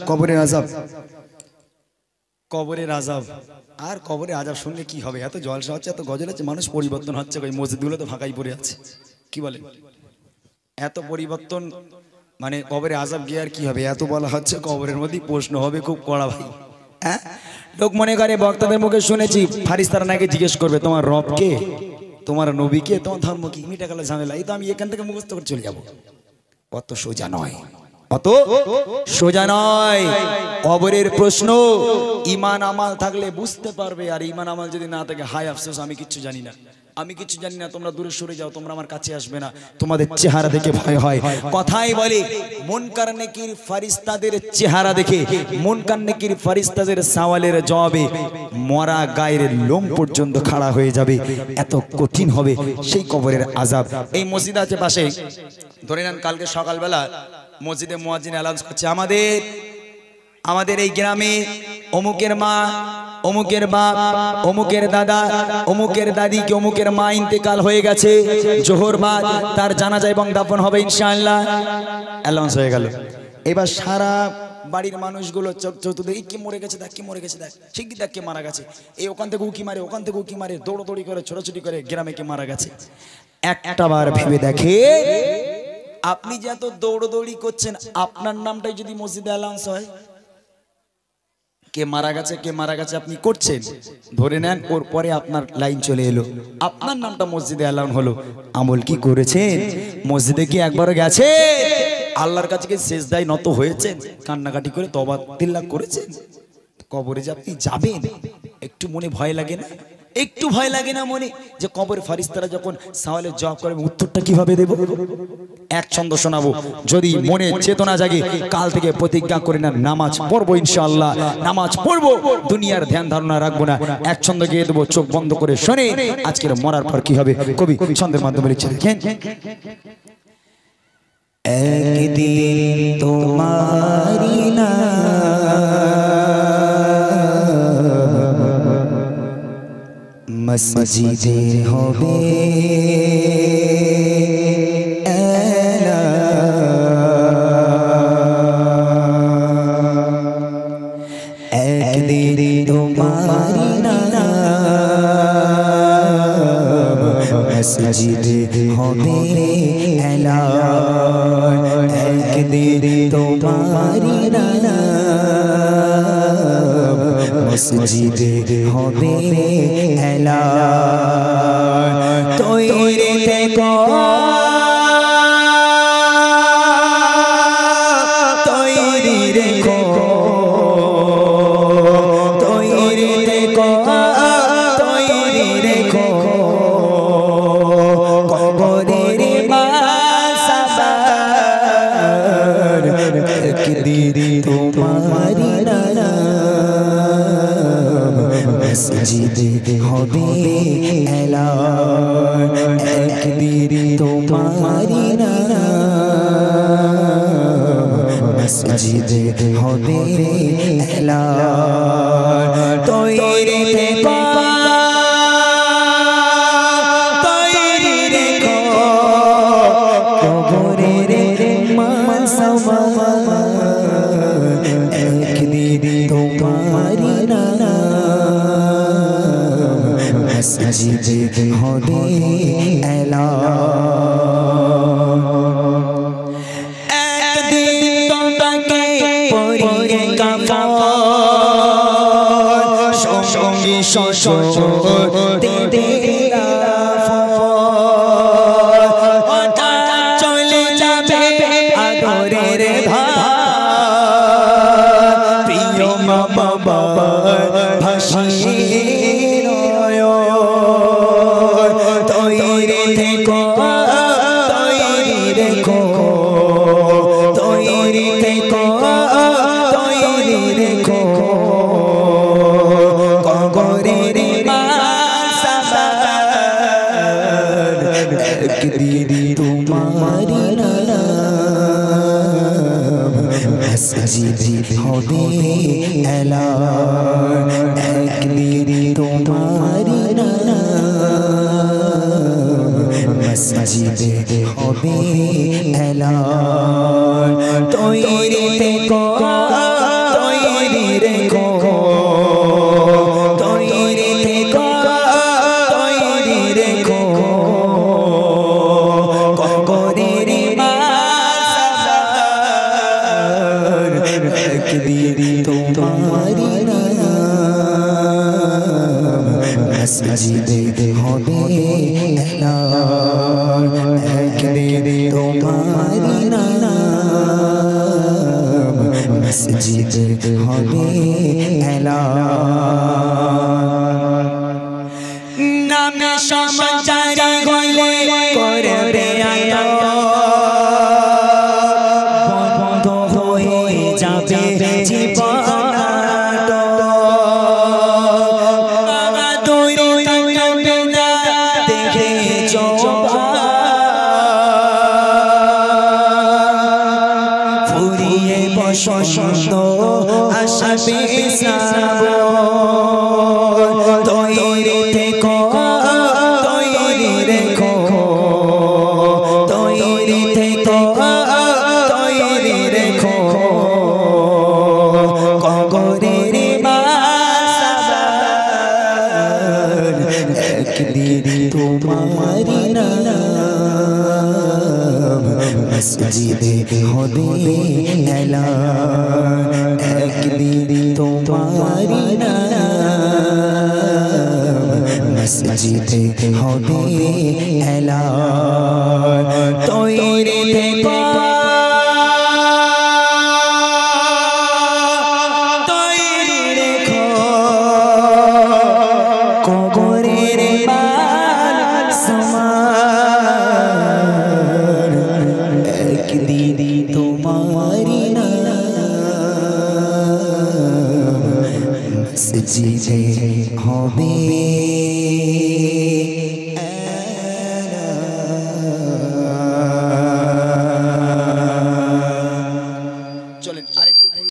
কবরের আযাব, কবরের আযাব। আর কবরের আযাব শুনলে কি হবে? এত জলসা হচ্ছে, এত গজল হচ্ছে, মানুষ পরিবর্তন হচ্ছে, ওই মসজিদগুলো তো ফাঁকাই পড়ে আছে। কি বলেন? এত পরিবর্তন, মানে কবরের আযাব গিয়ে আর কি হবে? এত বলা হচ্ছে, কবরের মধ্যে প্রশ্ন হবে খুব কড়া ভাই। হ্যাঁ, লোক মনে করে বক্তাদের মুখে শুনেছি ফারিস্তারা নাকি জিজ্ঞেস করবে তোমার রব কে, তোমার নবী কে, তোমার ধর্ম কি, মিটা গেল ঝামেলা। এই তো আমি এখান থেকে মুখস্থ করে চলে যাবো। অত সোজা নয়, অত সোজা নয়। কবরের প্রশ্ন ঈমান আমাল থাকলে বুঝতে পারবে, আর ঈমান আমাল যদি না থাকে, হায় আফসোস আমি কিচ্ছু জানি না, আমি কিছু জানি না, তোমরা দূরে সরে যাও, তোমরা আমার কাছে আসবে না, তোমাদের চেহারা দেখে ভয় হয়। কথাই বলে মুনকার নেকির ফারিস্তাদের চেহারা দেখে, মুনকার নেকির ফারিস্তাদের সওয়ালের জবাবে মরা গায়ের লোম পর্যন্ত খাড়া হয়ে যাবে, এত কঠিন হবে সেই কবরের আযাব। এই মসজিদ আছে পাশে, ধরে নেন কালকে সকালবেলা মসজিদে মুয়াজ্জিন অ্যালাউন্স করছে, আমাদের এই গ্রামে অমুকের মা, অমুকের বাপ, অমুকের দাদা, অমুকের দাদি কি অমুকের মা ইন্তেকাল হয়ে গেছে, জোহর বাদ তার জানাজা এবং দাফন হবে ইনশাআল্লাহ। অ্যালাউন্স হয়ে গেল। এবার সারা বাড়ির মানুষগুলো চতুর্দিকে কি মরে গেছে দেখ, কি মরে গেছে দেখ, শিগগির দেখ কে মারা গেছে, এই ওখান থেকে উকি মারে, ওখান থেকে উকি মারে, দৌড়দৌড়ি করে ছোটাছুটি করে গ্রামে কে মারা গেছে। একটা বার ভেবে দেখে, আপনি যে এত দৌড়দৌড়ি করছেন, আপনার নামটাই যদি মসজিদে অ্যালাউন্স হয়, কে মারা গেছে, কে মারা গেছে আপনি করছেন, ধরে নেন ওর পরে আপনার লাইন চলে এলো, আপনার নামটা মসজিদে অ্যালাউন্স হলো, আমল কি করেছেন? মসজিদে কি একবারও গেছে? আল্লাহর কাছে কি সেজদায় নত হয়েছেন? কান্নাকাটি করে তওবা তিল্লাহ করেছেন? কবরে যে আপনি যাবেন, একটু মনে ভয় লাগে না? একটু ভয় লাগে না মনে, যে কবরের ফারিস্তারা যখন সওয়ালের জবাব করে উত্তরটা কিভাবে দেব? এক ছন্দ শোনাবো, যদি মনে চেতনা জাগে কাল থেকে প্রতিজ্ঞা করে না, নামাজ পড়বো ইনশাআল্লাহ, নামাজ পড়বো, দুনিয়ার ধ্যান ধারণা রাখবো না, এক ছন্দ গিয়ে দেবো, চোখ বন্ধ করে শোনে আজকের মরার পর কি হবে। কবি ছন্দের মাধ্যমে লিখছে, দেখেন, একদিন তোমারি না মসজিদে হবে একদিন তোমারি না মসজিদে হবে এলান, একদিন তোমারি না মসজিদে হবে এলান। তৈরি থেকো, তৈরি রেখো, তৈরি থেকো, তৈরি রেখো, কবরের বাসাবার একদিন তোমারি না মসজিদে হবে এলান, একদিন তোমারি না মসজিদে হবে এলান। তৈরি থেকো, তৈরি রেখো, কবরের মানসামান একদিন তোমারি না মসজিদে হবে এলান। একদিন তোমাকে পরিয়ে কাফন, সঙ্গী শ্বশুর দিতে চলে যাবে আদরের ধার, প্রিয় মা বাবার ভাসিয়ে তৈরি থেকো, তৈরি রেখো, তৈরি থেকো, তৈরি রেখো, কবরের বাসাবার একদিন তোমারি না মসজিদে হবে এলান, একদিন তোমারি না মসজিদে হবে এলান। তৈরি থেকো। একদিন তোমারি নাম মসজিদে হবে এলান, একদিন তোমারি নাম মসজিদে হবে এলান। নামে সমাচার গলে করবে আলো, বন্ধ হয়ে যাবে জীবন দেখে ফুরিয়ে বসন্ত আসবে শ্রাবণ, তৈরি থেকো তৈরি রেখো, তৈরি থেকো তৈরি রেখো, কবরের বাসার একদিন তোমারি নাম মসজিদে হবে এলান, একদিন তোমারি নাম মসজিদে হবে এলান, তৈরি থেকো তৈরি রেখো, কবরের বাসার একদিন তোমারি নাম মসজিদে হবে